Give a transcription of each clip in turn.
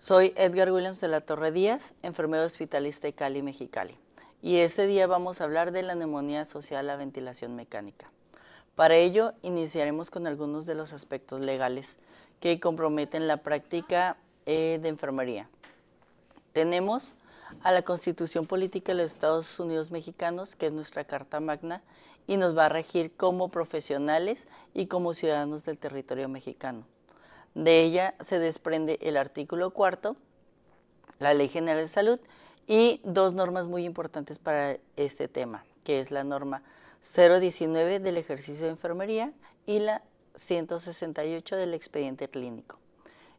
Soy Edgar Williams de la Torre Díaz, enfermero hospitalista de Cali, Mexicali. Y este día vamos a hablar de la neumonía asociada a la ventilación mecánica. Para ello, iniciaremos con algunos de los aspectos legales que comprometen la práctica de enfermería. Tenemos a la Constitución Política de los Estados Unidos Mexicanos, que es nuestra Carta Magna, y nos va a regir como profesionales y como ciudadanos del territorio mexicano. De ella se desprende el artículo 4, la Ley General de Salud, y dos normas muy importantes para este tema, que es la norma 019 del ejercicio de enfermería y la 168 del expediente clínico.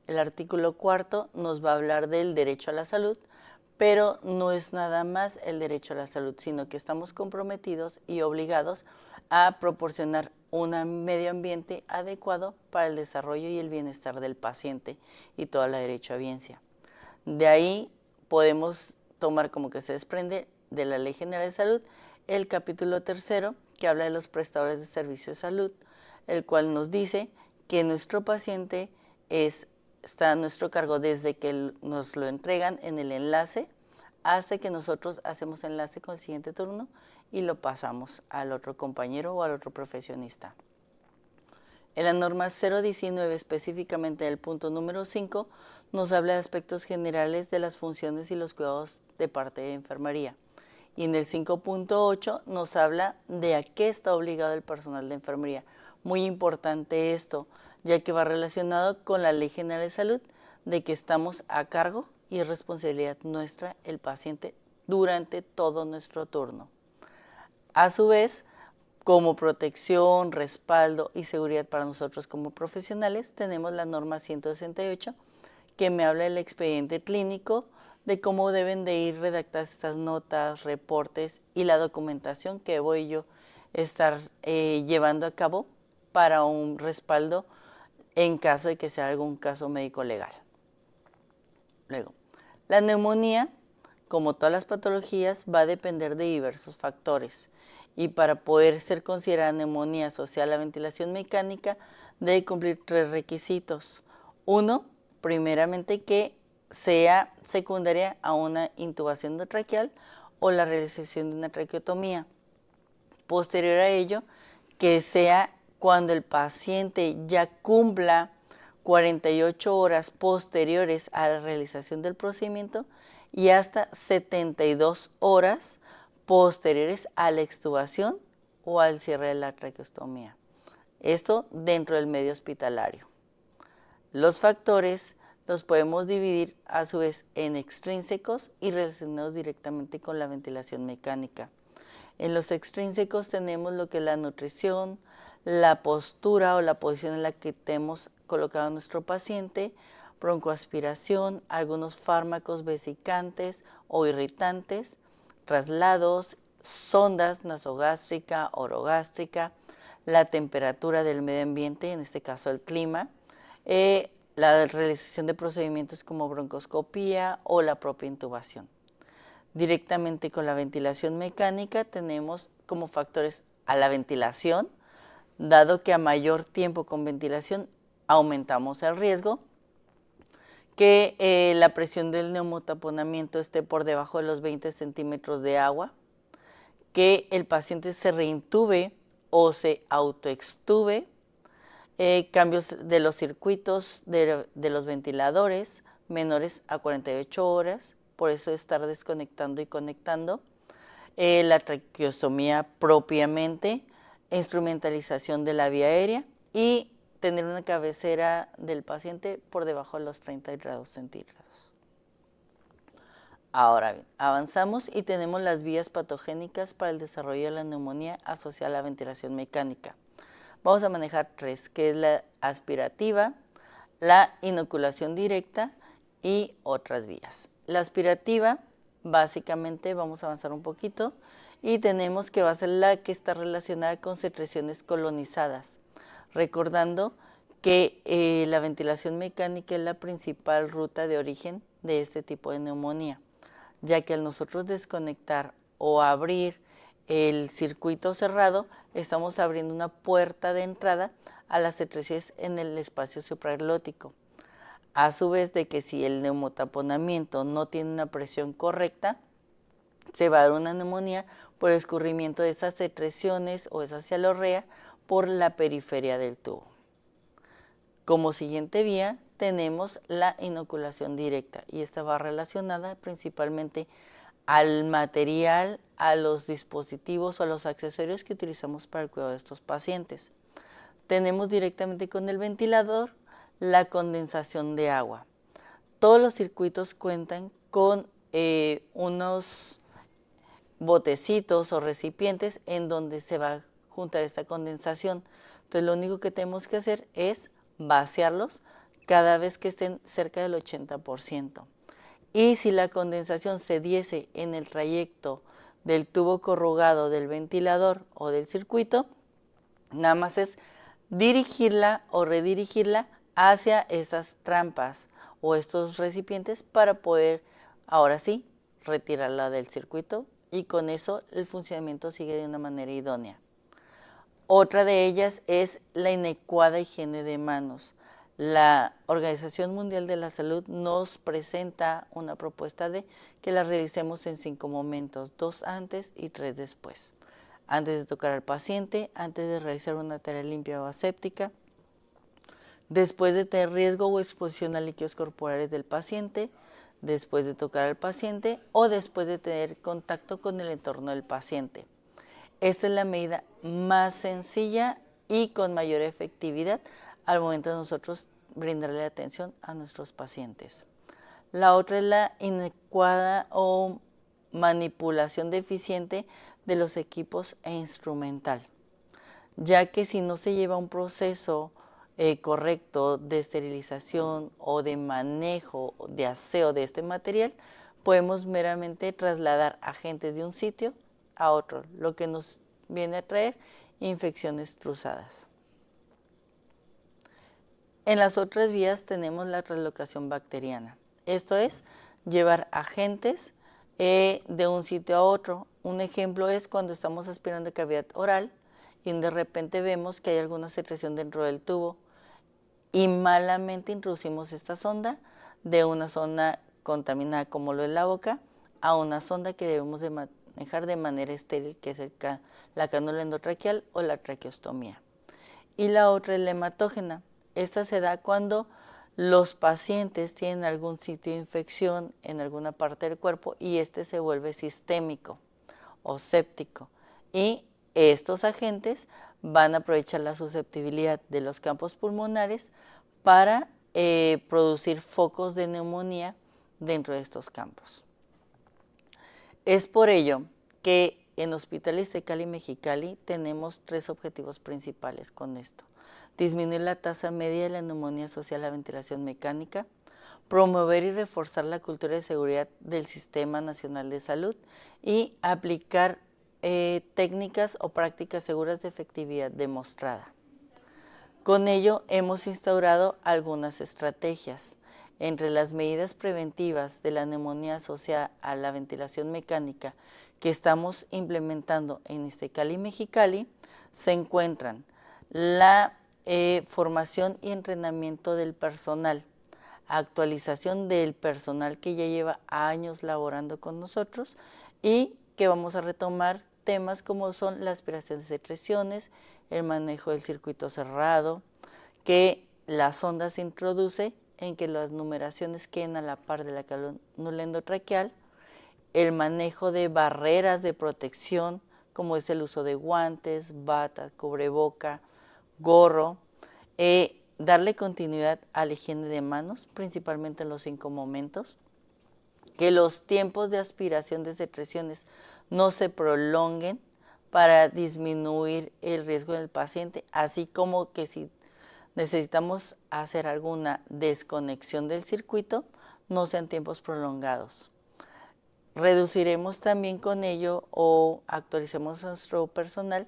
El artículo 4 nos va a hablar del derecho a la salud, pero no es nada más el derecho a la salud, sino que estamos comprometidos y obligados a proporcionar un medio ambiente adecuado para el desarrollo y el bienestar del paciente y toda la derechohabiencia. De ahí podemos tomar como que se desprende de la Ley General de Salud el capítulo 3, que habla de los prestadores de servicios de salud, el cual nos dice que nuestro paciente está a nuestro cargo desde que nos lo entregan en el enlace hasta que nosotros hacemos enlace con el siguiente turno y lo pasamos al otro compañero o al otro profesionista. En la norma 019, específicamente del punto número 5, nos habla de aspectos generales de las funciones y los cuidados de parte de enfermería. Y en el 5.8 nos habla de a qué está obligado el personal de enfermería. Muy importante esto, ya que va relacionado con la Ley General de Salud, de que estamos a cargo y es responsabilidad nuestra el paciente durante todo nuestro turno. A su vez, como protección, respaldo y seguridad para nosotros como profesionales, tenemos la norma 168, que me habla del expediente clínico, de cómo deben de ir redactadas estas notas, reportes y la documentación que voy yo estar llevando a cabo para un respaldo en caso de que sea algún caso médico legal. Luego, la neumonía, como todas las patologías, va a depender de diversos factores y para poder ser considerada neumonía asociada a la ventilación mecánica debe cumplir 3 requisitos. Uno, primeramente que sea secundaria a una intubación endotraqueal o la realización de una traqueotomía. Posterior a ello, que sea cuando el paciente ya cumpla 48 horas posteriores a la realización del procedimiento y hasta 72 horas posteriores a la extubación o al cierre de la traqueostomía. Esto dentro del medio hospitalario. Los factores los podemos dividir a su vez en extrínsecos y relacionados directamente con la ventilación mecánica. En los extrínsecos tenemos lo que es la nutrición, la postura o la posición en la que tenemos colocado a nuestro paciente, broncoaspiración, algunos fármacos vesicantes o irritantes, traslados, sondas nasogástrica, orogástrica, la temperatura del medio ambiente, en este caso el clima, la realización de procedimientos como broncoscopía o la propia intubación. Directamente con la ventilación mecánica tenemos como factores a la ventilación, dado que a mayor tiempo con ventilación aumentamos el riesgo, que la presión del neumotaponamiento esté por debajo de los 20 centímetros de agua, que el paciente se reintube o se autoextube, cambios de los circuitos de los ventiladores menores a 48 horas, por eso estar desconectando y conectando, la traqueostomía propiamente, instrumentalización de la vía aérea y tener una cabecera del paciente por debajo de los 30 grados centígrados. Ahora bien, avanzamos y tenemos las vías patogénicas para el desarrollo de la neumonía asociada a la ventilación mecánica. Vamos a manejar 3, que es la aspirativa, la inoculación directa y otras vías. La aspirativa, básicamente, vamos a avanzar un poquito, y tenemos que va a ser la que está relacionada con secreciones colonizadas, recordando que la ventilación mecánica es la principal ruta de origen de este tipo de neumonía, ya que al nosotros desconectar o abrir el circuito cerrado, estamos abriendo una puerta de entrada a las secreciones en el espacio supraglótico. A su vez de que si el neumotaponamiento no tiene una presión correcta, se va a dar una neumonía por escurrimiento de esas secreciones o esa cialorrea por la periferia del tubo. Como siguiente vía tenemos la inoculación directa y esta va relacionada principalmente al material, a los dispositivos o a los accesorios que utilizamos para el cuidado de estos pacientes. Tenemos directamente con el ventilador la condensación de agua. Todos los circuitos cuentan con unos botecitos o recipientes en donde se va a juntar esta condensación. Entonces lo único que tenemos que hacer es vaciarlos cada vez que estén cerca del 80%. Y si la condensación se diese en el trayecto del tubo corrugado del ventilador o del circuito, nada más es dirigirla o redirigirla hacia estas trampas o estos recipientes para poder, ahora sí, retirarla del circuito y con eso el funcionamiento sigue de una manera idónea. Otra de ellas es la inadecuada higiene de manos. La Organización Mundial de la Salud nos presenta una propuesta de que la realicemos en 5 momentos, 2 antes y 3 después. Antes de tocar al paciente, antes de realizar una tarea limpia o aséptica, después de tener riesgo o exposición a líquidos corporales del paciente, después de tocar al paciente o después de tener contacto con el entorno del paciente. Esta es la medida más sencilla y con mayor efectividad al momento de nosotros brindarle atención a nuestros pacientes. La otra es la inadecuada o manipulación deficiente de los equipos e instrumental, ya que si no se lleva un proceso correcto de esterilización o de manejo, de aseo de este material, podemos meramente trasladar agentes de un sitio a otro, lo que nos viene a traer infecciones cruzadas. En las otras vías tenemos la translocación bacteriana. Esto es llevar agentes de un sitio a otro. Un ejemplo es cuando estamos aspirando cavidad oral y de repente vemos que hay alguna secreción dentro del tubo y malamente introducimos esta sonda de una zona contaminada como lo es la boca a una sonda que debemos de manejar de manera estéril, que es la cánula endotraqueal o la traqueostomía. Y la otra es la hematógena. Esta se da cuando los pacientes tienen algún sitio de infección en alguna parte del cuerpo y este se vuelve sistémico o séptico. Y estos agentes van a aprovechar la susceptibilidad de los campos pulmonares para producir focos de neumonía dentro de estos campos. Es por ello que en Hospital Iztacali Mexicali tenemos 3 objetivos principales con esto. Disminuir la tasa media de la neumonía asociada a la ventilación mecánica, promover y reforzar la cultura de seguridad del Sistema Nacional de Salud y aplicar técnicas o prácticas seguras de efectividad demostrada. Con ello hemos instaurado algunas estrategias. Entre las medidas preventivas de la neumonía asociada a la ventilación mecánica que estamos implementando en Iztacali Mexicali se encuentran la formación y entrenamiento del personal, actualización del personal que ya lleva años laborando con nosotros y que vamos a retomar temas como son la aspiración de secreciones, el manejo del circuito cerrado, que la sonda se introduce en que las numeraciones queden a la par de la cánula endotraqueal, el manejo de barreras de protección, como es el uso de guantes, batas, cubreboca, gorro, darle continuidad a la higiene de manos, principalmente en los 5 momentos, que los tiempos de aspiración de secreciones no se prolonguen para disminuir el riesgo del paciente, así como que si necesitamos hacer alguna desconexión del circuito, no sean tiempos prolongados. Reduciremos también con ello o actualicemos a nuestro personal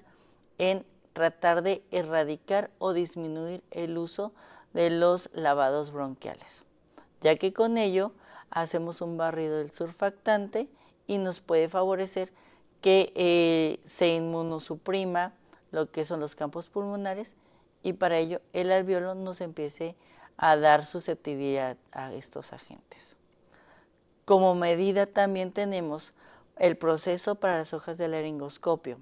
en tratar de erradicar o disminuir el uso de los lavados bronquiales, ya que con ello hacemos un barrido del surfactante y nos puede favorecer que se inmunosuprima lo que son los campos pulmonares y para ello el alveolo nos empiece a dar susceptibilidad a estos agentes. Como medida también tenemos el proceso para las hojas de laringoscopio.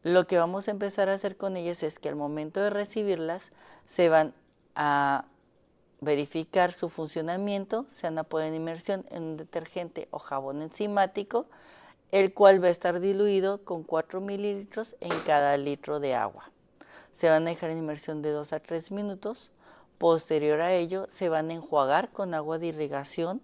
Lo que vamos a empezar a hacer con ellas es que al momento de recibirlas se van a verificar su funcionamiento, se van a poner en inmersión en un detergente o jabón enzimático, el cual va a estar diluido con 4 mililitros en cada litro de agua. Se van a dejar en inmersión de 2 a 3 minutos. Posterior a ello, se van a enjuagar con agua de irrigación,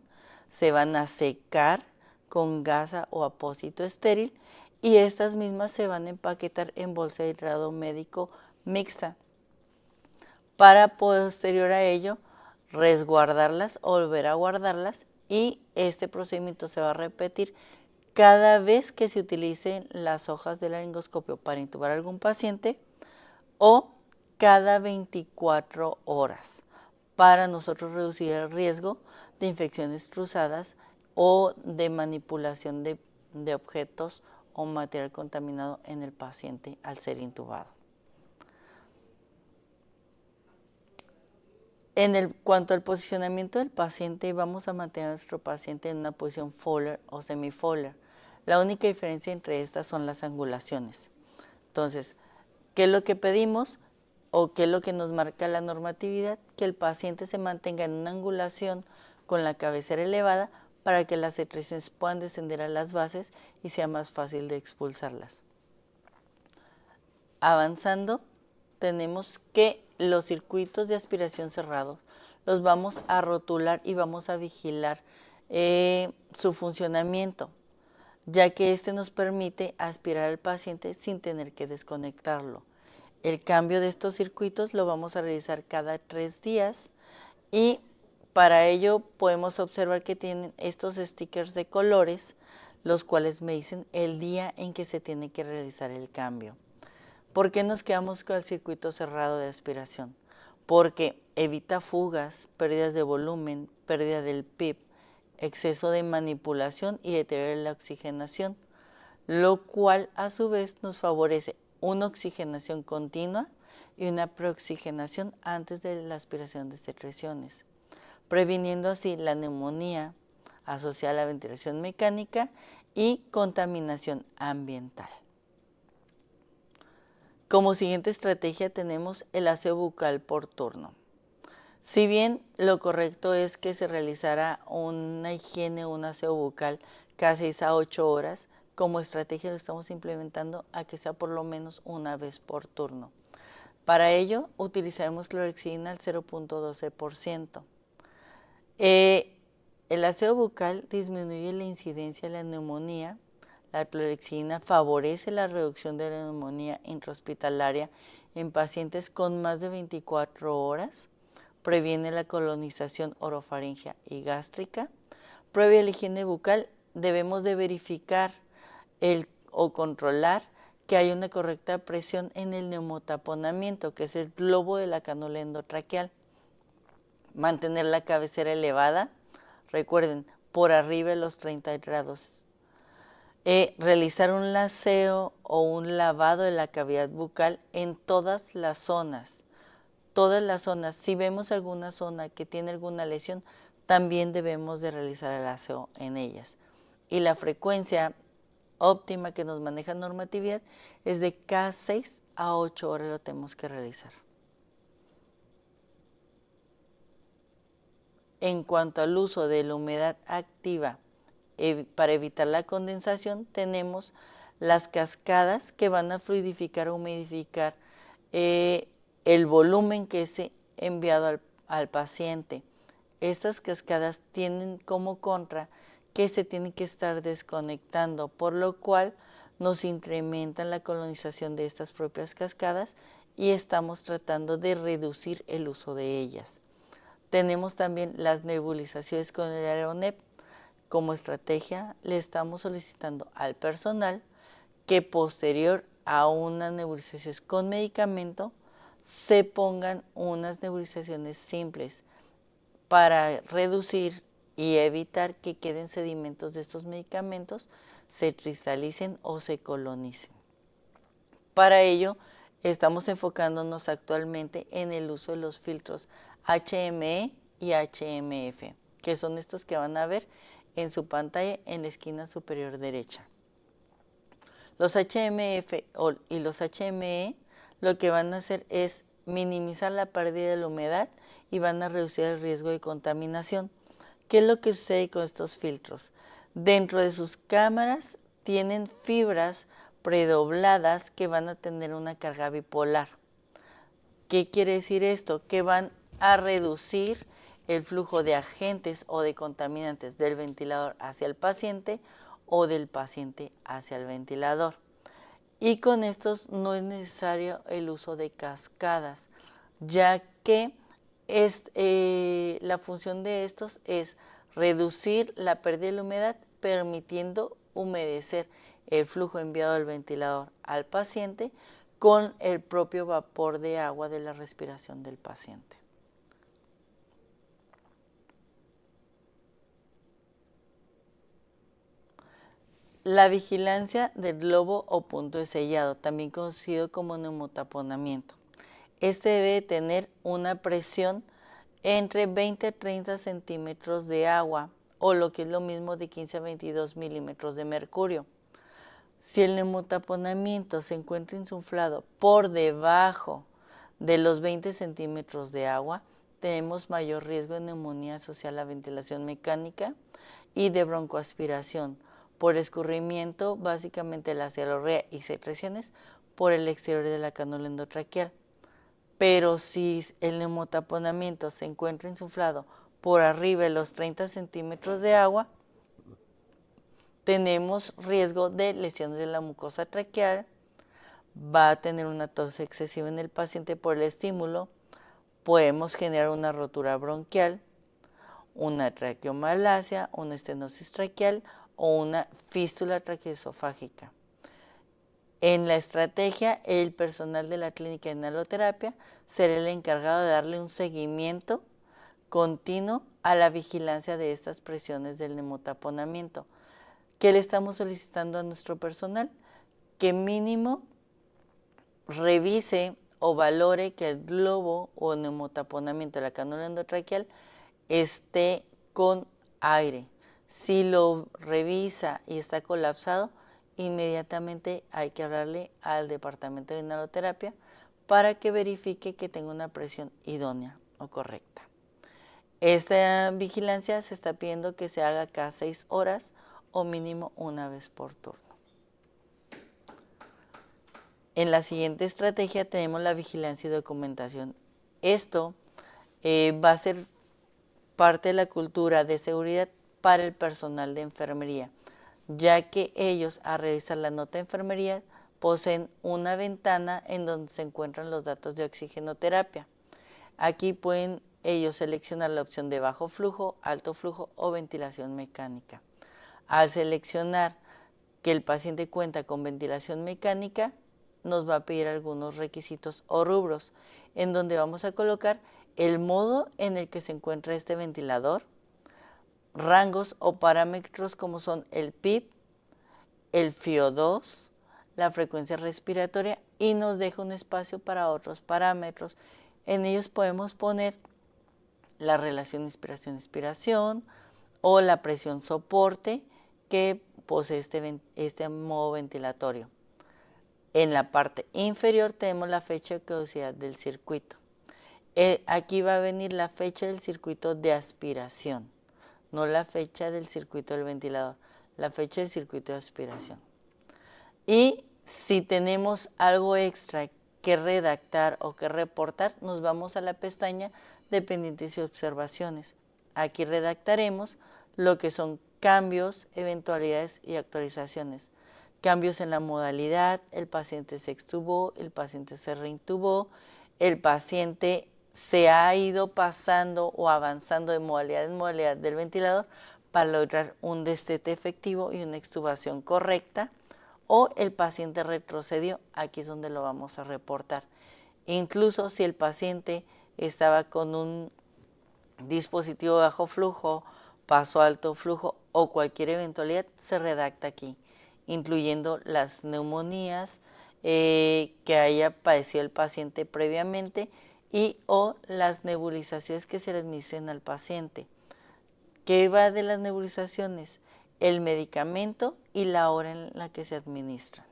se van a secar con gasa o apósito estéril y estas mismas se van a empaquetar en bolsa de hidrado médico mixta para posterior a ello resguardarlas o volver a guardarlas, y este procedimiento se va a repetir cada vez que se utilicen las hojas de laringoscopio para intubar a algún paciente o cada 24 horas para nosotros reducir el riesgo de infecciones cruzadas o de manipulación de objetos o material contaminado en el paciente al ser intubado. Cuanto al posicionamiento del paciente, vamos a mantener a nuestro paciente en una posición Fowler o semi-Fowler. La única diferencia entre estas son las angulaciones. Entonces, ¿qué es lo que pedimos o qué es lo que nos marca la normatividad? Que el paciente se mantenga en una angulación con la cabecera elevada para que las secreciones puedan descender a las bases y sea más fácil de expulsarlas. Avanzando, tenemos que los circuitos de aspiración cerrados los vamos a rotular y vamos a vigilar su funcionamiento, ya que este nos permite aspirar al paciente sin tener que desconectarlo. El cambio de estos circuitos lo vamos a realizar cada 3 días y para ello podemos observar que tienen estos stickers de colores, los cuales me dicen el día en que se tiene que realizar el cambio. ¿Por qué nos quedamos con el circuito cerrado de aspiración? Porque evita fugas, pérdidas de volumen, pérdida del PIB, exceso de manipulación y deterioro de la oxigenación, lo cual a su vez nos favorece una oxigenación continua y una preoxigenación antes de la aspiración de secreciones, previniendo así la neumonía asociada a la ventilación mecánica y contaminación ambiental. Como siguiente estrategia tenemos el aseo bucal por turno. Si bien lo correcto es que se realizara una higiene o un aseo bucal cada 6 a 8 horas, como estrategia lo estamos implementando a que sea por lo menos una vez por turno. Para ello utilizaremos clorhexidina al 0.12%. El aseo bucal disminuye la incidencia de la neumonía. La clorhexidina favorece la reducción de la neumonía intrahospitalaria en pacientes con más de 24 horas, previene la colonización orofaringea y gástrica. Previa a la higiene bucal debemos de verificar o controlar que haya una correcta presión en el neumotaponamiento, que es el globo de la cánula endotraqueal. Mantener la cabecera elevada, recuerden, por arriba de los 30 grados. Realizar un laseo o un lavado de la cavidad bucal en todas las zonas. Todas las zonas. Si vemos alguna zona que tiene alguna lesión, también debemos de realizar el aseo en ellas. Y la frecuencia óptima que nos maneja normatividad es de cada 6 a 8 horas lo tenemos que realizar. En cuanto al uso de la humedad activa para evitar la condensación, tenemos las cascadas que van a fluidificar o humidificar el volumen que es enviado al paciente. Estas cascadas tienen como contra que se tiene que estar desconectando, por lo cual nos incrementan la colonización de estas propias cascadas y estamos tratando de reducir el uso de ellas. Tenemos también las nebulizaciones con el Aeronep. Como estrategia, le estamos solicitando al personal que posterior a unas nebulizaciones con medicamento se pongan unas nebulizaciones simples para reducir y evitar que queden sedimentos de estos medicamentos, se cristalicen o se colonicen. Para ello, estamos enfocándonos actualmente en el uso de los filtros HME y HMF, que son estos que van a ver en su pantalla en la esquina superior derecha. Los HMF y los HME lo que van a hacer es minimizar la pérdida de la humedad y van a reducir el riesgo de contaminación. ¿Qué es lo que sucede con estos filtros? Dentro de sus cámaras tienen fibras predobladas que van a tener una carga bipolar. ¿Qué quiere decir esto? Que van a reducir el flujo de agentes o de contaminantes del ventilador hacia el paciente o del paciente hacia el ventilador. Y con estos no es necesario el uso de cascadas, ya que la función de estos es reducir la pérdida de la humedad, permitiendo humedecer el flujo enviado del ventilador al paciente con el propio vapor de agua de la respiración del paciente. La vigilancia del globo o punto de sellado, también conocido como neumotaponamiento. Este debe tener una presión entre 20 a 30 centímetros de agua, o lo que es lo mismo de 15 a 22 milímetros de mercurio. Si el neumotaponamiento se encuentra insuflado por debajo de los 20 centímetros de agua, tenemos mayor riesgo de neumonía asociada a la ventilación mecánica y de broncoaspiración por escurrimiento, básicamente la cialorrea y secreciones por el exterior de la cánula endotraqueal. Pero si el neumotaponamiento se encuentra insuflado por arriba de los 30 centímetros de agua, tenemos riesgo de lesiones de la mucosa traqueal, va a tener una tos excesiva en el paciente por el estímulo, podemos generar una rotura bronquial, una traqueomalacia, una estenosis traqueal o una fístula traqueoesofágica. En la estrategia, el personal de la clínica de inhaloterapia será el encargado de darle un seguimiento continuo a la vigilancia de estas presiones del neumotaponamiento. ¿Qué le estamos solicitando a nuestro personal? Que mínimo revise o valore que el globo o neumotaponamiento de la cánula endotraqueal esté con aire. Si lo revisa y está colapsado, inmediatamente hay que hablarle al departamento de inhaloterapia para que verifique que tenga una presión idónea o correcta. Esta vigilancia se está pidiendo que se haga cada 6 horas o mínimo una vez por turno. En la siguiente estrategia tenemos la vigilancia y documentación. Esto va a ser parte de la cultura de seguridad para el personal de enfermería, ya que ellos al realizar la nota de enfermería poseen una ventana en donde se encuentran los datos de oxigenoterapia. Aquí pueden ellos seleccionar la opción de bajo flujo, alto flujo o ventilación mecánica. Al seleccionar que el paciente cuenta con ventilación mecánica, nos va a pedir algunos requisitos o rubros, en donde vamos a colocar el modo en el que se encuentra este ventilador, rangos o parámetros como son el PIB, el FiO2, la frecuencia respiratoria y nos deja un espacio para otros parámetros. En ellos podemos poner la relación inspiración-expiración o la presión soporte que posee este modo ventilatorio. En la parte inferior tenemos la fecha de caducidad del circuito. Aquí va a venir la fecha del circuito de aspiración, no la fecha del circuito del ventilador, la fecha del circuito de aspiración. Y si tenemos algo extra que redactar o que reportar, nos vamos a la pestaña de pendientes y observaciones. Aquí redactaremos lo que son cambios, eventualidades y actualizaciones. Cambios en la modalidad, el paciente se extubó, el paciente se reintubó, el paciente se ha ido pasando o avanzando de modalidad en modalidad del ventilador para lograr un destete efectivo y una extubación correcta, o el paciente retrocedió, aquí es donde lo vamos a reportar. Incluso si el paciente estaba con un dispositivo bajo flujo, pasó a alto flujo o cualquier eventualidad, se redacta aquí, incluyendo las neumonías que haya padecido el paciente previamente y o las nebulizaciones que se le administren al paciente. ¿Qué va de las nebulizaciones? El medicamento y la hora en la que se administran.